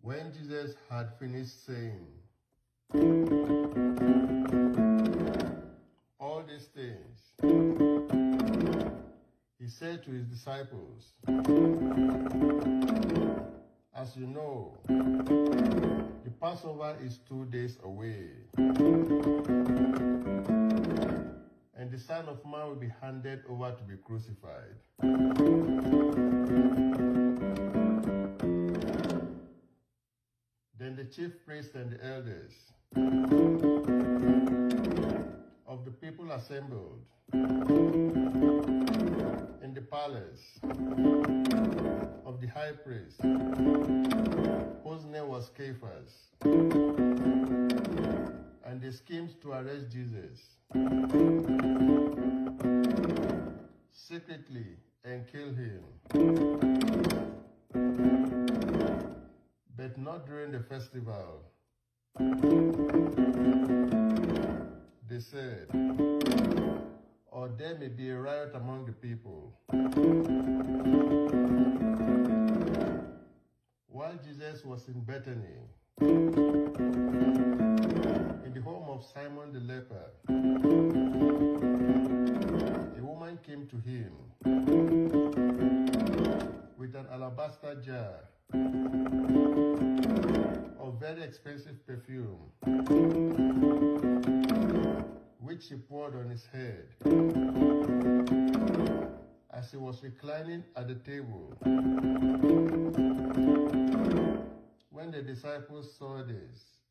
When Jesus had finished saying all these things, he said to his disciples, "As you know, the Passover is 2 days away, and the Son of Man will be handed over to be crucified." Then the chief priests and the elders of the people assembled in the palace of the high priest, whose name was Caiaphas, and they schemed to arrest Jesus secretly and kill him, but not during the festival. They said, "Or there may be a riot among the people." While Jesus was in Bethany, in the home of Simon the leper, a woman came to him with an alabaster jar of very expensive perfume, which she poured on his head as he was reclining at the table. When the disciples saw this,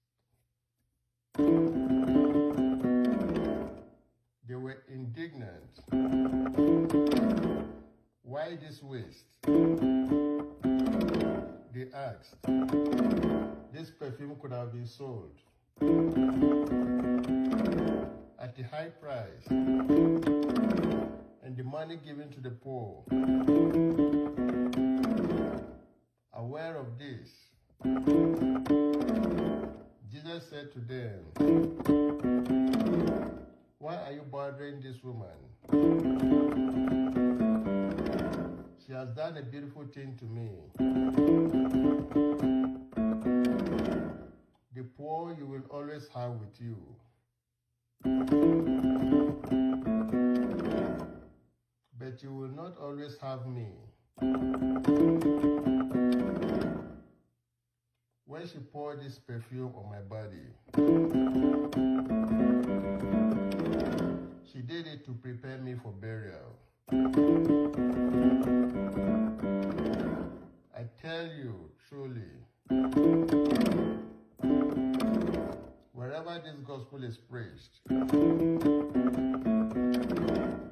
they were indignant. "Why this waste?" they asked. "This perfume could have been sold at a high price and the money given to the poor." Aware of this, Jesus said to them, "Why are you bothering this woman? She has done a beautiful thing to me. The poor you will always have with you, but you will not always have me." When she poured this perfume on my body, she did it to prepare me for burial. I tell you, truly, wherever this gospel is preached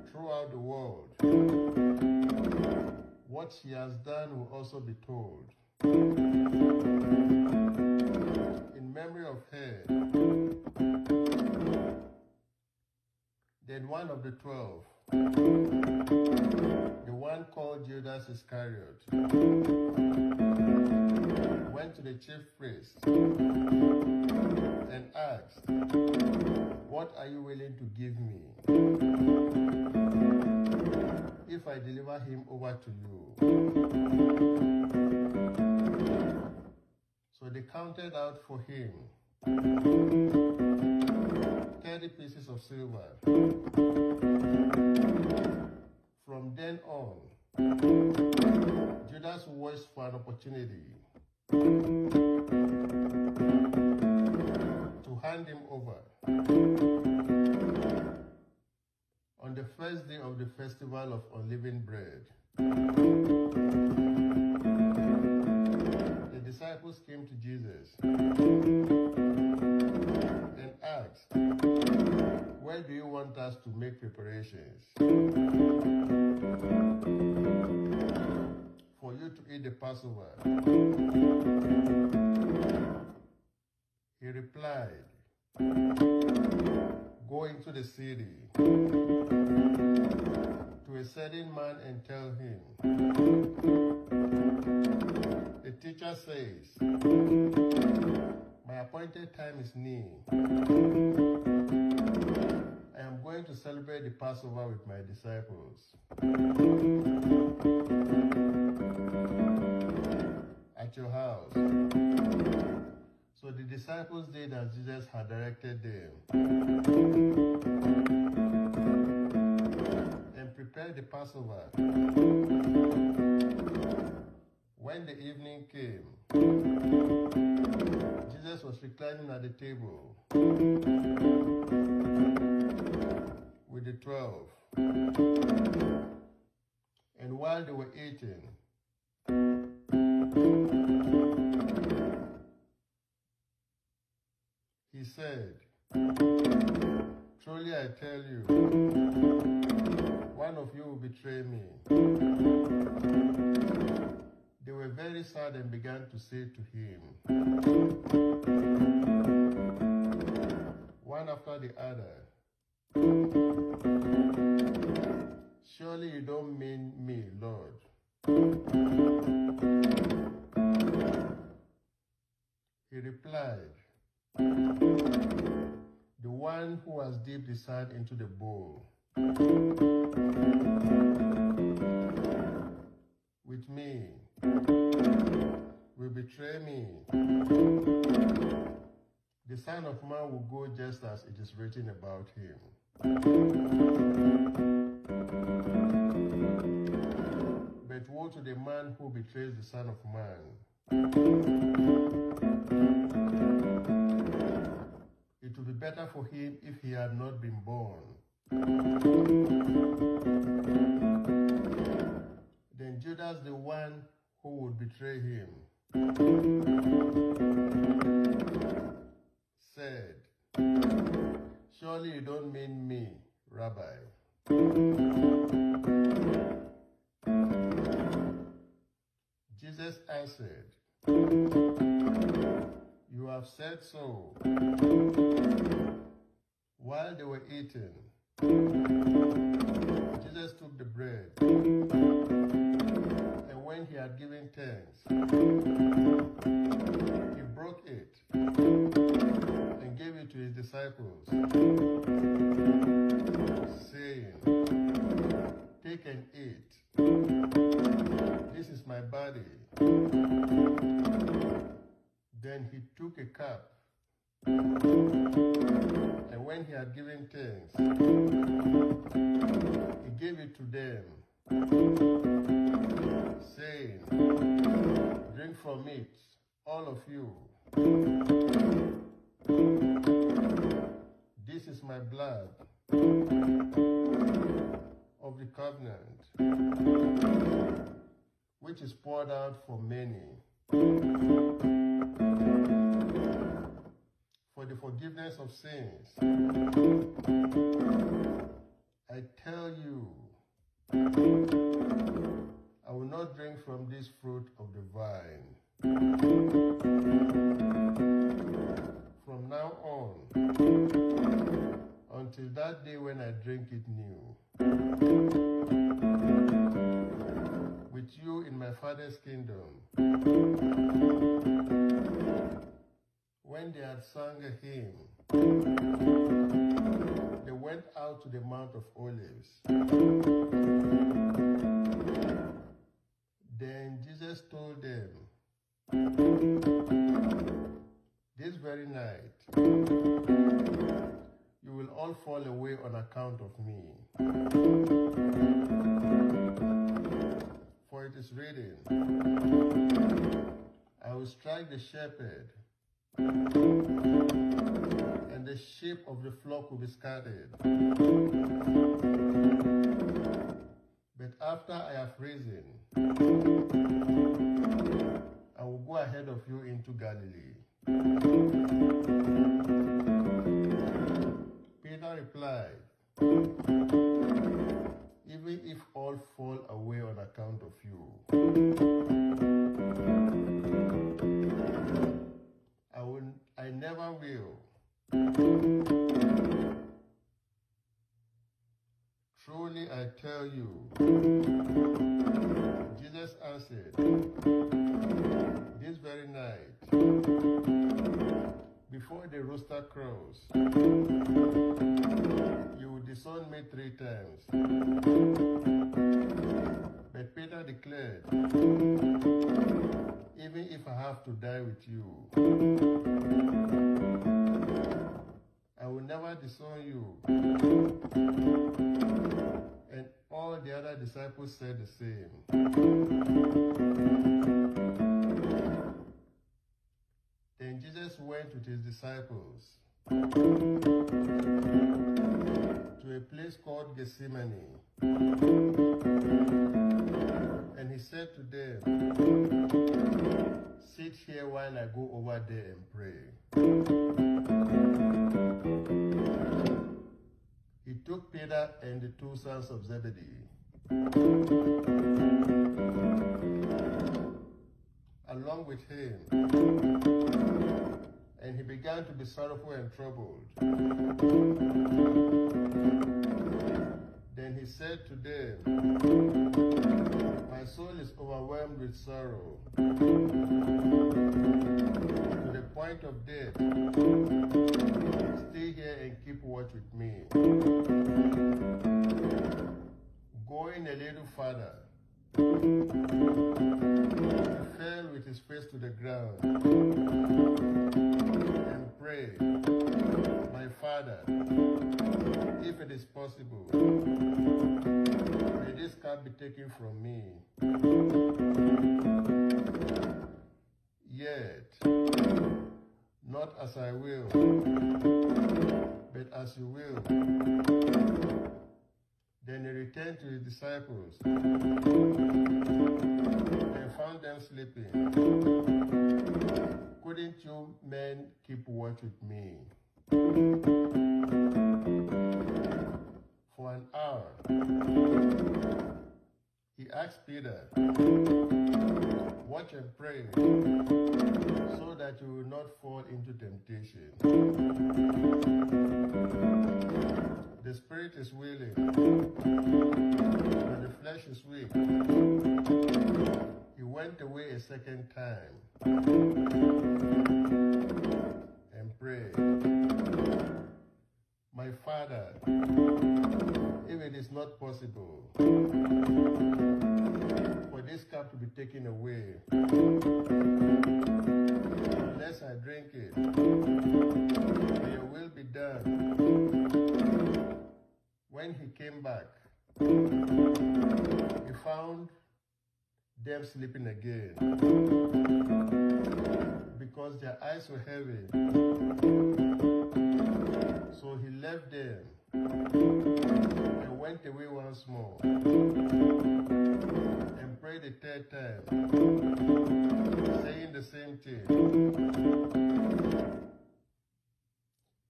throughout the world, what she has done will also be told in memory of her. Then one of the 12, the one called Judas Iscariot, went to the chief priest and asked, "What are you willing to give me if I deliver him over to you?" So they counted out for him 30 pieces of silver. From then on, Judas watched for an opportunity to hand him over. On the first day of the festival of unleavened bread, the disciples came to Jesus and asked, "Where do you want us to make preparations for you to eat the Passover?" He replied, "Go into the city to a certain man and tell him, 'The teacher says, my appointed time is near. I am going to celebrate the Passover with my disciples. At your house." disciples did as Jesus had directed them and prepared the Passover. When the evening came, Jesus was reclining at the table with the 12. And while they were eating, he said, "Truly I tell you, one of you will betray me." They were very sad and began to say to him, one after the other, "Surely you don't mean me, Lord." He replied, "The one who has dipped his hand into the bowl with me will betray me. The Son of Man will go just as it is written about him." But woe to the man who betrays the Son of Man. It would be better for him if he had not been born. Then Judas, the one who would betray him, said, "Surely you don't mean me, Rabbi." Jesus answered, "You have said so." While they were eating, Jesus took the bread, and when he had given thanks, he broke it and gave it to his disciples, saying, "Take and eat. This is my body." Then he took a cup, and when he had given thanks, he gave it to them, saying, "Drink from it, all of you. This is my blood of the covenant, which is poured out for many for the forgiveness of sins. I tell you, I will not drink from this fruit of the vine from now on until that day when I drink it new with you in my Father's kingdom." When they had sung a hymn, they went out to the Mount of Olives. Then Jesus told them, "This very night, you will all fall away on account of me. For it is written, I will strike the shepherd, and the sheep of the flock will be scattered. But after I have risen, I will go ahead of you into Galilee." Peter replied, "Even if all fall away on account of you, I never will. Truly I tell you," Jesus answered, "this very night, before the rooster crows, you will disown me 3 times. But Peter declared, even if I have to die with you, I will never disown you. And all the other disciples said the same. Then Jesus went with his disciples to a place called Gethsemane. And he said to them, sit here while I go over there and pray. He took Peter and the 2 sons of Zebedee along with him, and he began to be sorrowful and troubled. Then he said to them, my soul is overwhelmed with sorrow to the point of death. Stay here and keep watch with me. Going a little farther, he fell with his face to the ground and prayed, my Father, if it is possible, may this cup be taken from me. Yet, not as I will, but as you will. Then he returned to his disciples and found them sleeping. Couldn't you men keep watch with me? For an hour, he asked Peter, watch and pray, so that you will not fall into temptation. The spirit is willing, but the flesh is weak. He went away a second time and prayed, my Father, if it is not possible for this cup to be taken away, unless I drink it, may your will be done. When he came back, he found them sleeping again because their eyes were heavy. So he left them and went away once more and prayed a 3rd time, saying the same thing.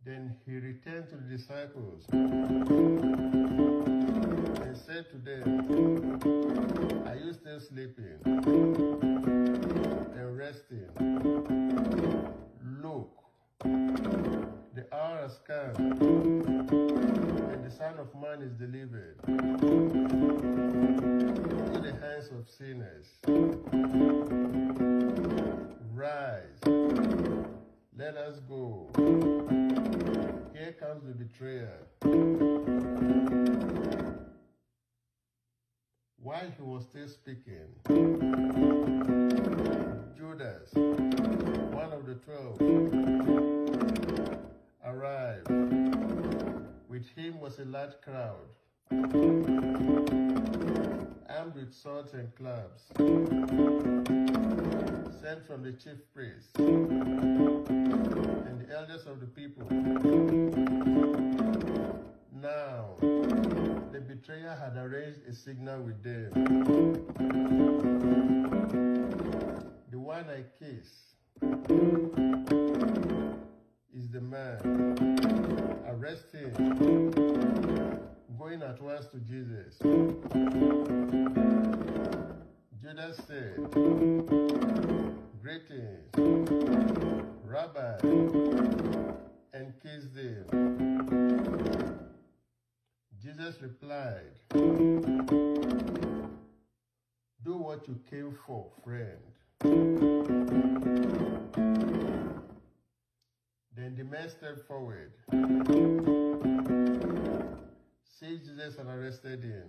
Then he returned to the disciples and said to them, are you still sleeping and resting? Look, the hour has come, and the Son of Man is delivered into the hands of sinners. Rise, let us go. Here comes the betrayer. While he was still speaking, Judas, one of the 12, arrived. With him was a large crowd, armed with swords and clubs, sent from the chief priests and the elders of the people. Now, the betrayer had arranged a signal with them. The one I kiss is the man. Arrest him. Going at once to Jesus. Judas said, greetings, Rabbi, and kissed him. Jesus replied, do what you came for, friend. Then the man stepped forward, seized Jesus and arrested him.